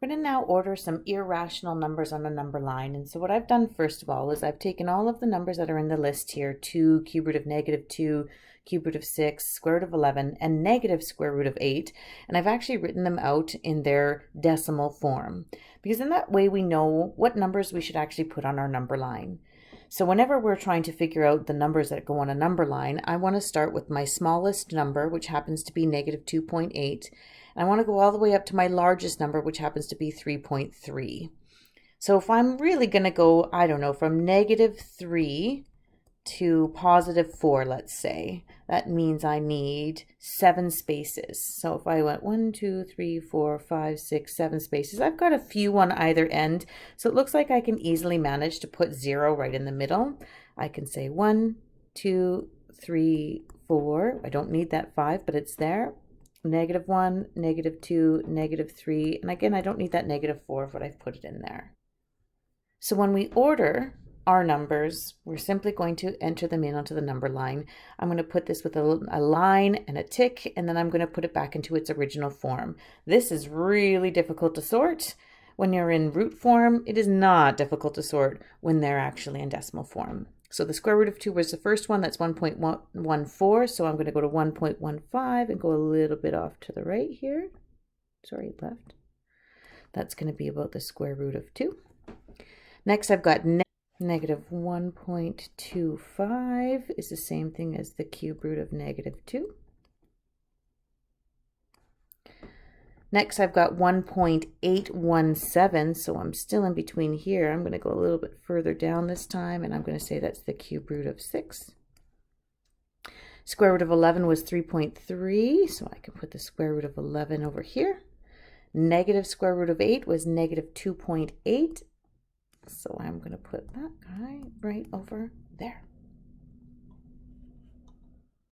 We're going to now order some irrational numbers on a number line. And so what I've done first of all is I've taken all of the numbers that are in the list here, 2, cube root of -2, cube root of 6, square root of 11, and negative square root of 8. And I've actually written them out in their decimal form, because in that way we know what numbers we should actually put on our number line. So whenever we're trying to figure out the numbers that go on a number line, I want to start with my smallest number, which happens to be -2.8. And I want to go all the way up to my largest number, which happens to be 3.3. So if I'm really going to go, I don't know, from -3 to +4, let's say, that means I need 7 spaces. So if I went 1, 2, 3, 4, 5, 6, 7 spaces, I've got a few on either end. So it looks like I can easily manage to put 0 right in the middle. I can say 1, 2, 3, 4. I don't need that 5, but it's there. -1, -2, -3, and again, I don't need that -4, but I've put it in there. So when we order our numbers, we're simply going to enter them in onto the number line. I'm going to put this with a line and a tick, and then I'm going to put it back into its original form. This is really difficult to sort. When you're in root form, it is not difficult to sort when they're actually in decimal form. So the square root of 2 was the first one, that's 1.14, so I'm going to go to 1.15 and go a little bit off to the right here. Sorry, left. That's going to be about the square root of 2. Next, I've got -1.25 is the same thing as the cube root of -2. Next, I've got 1.817, so I'm still in between here. I'm going to go a little bit further down this time, and I'm going to say that's the cube root of 6. Square root of 11 was 3.3, so I can put the square root of 11 over here. Negative square root of 8 was -2.8, so I'm going to put that guy right over there.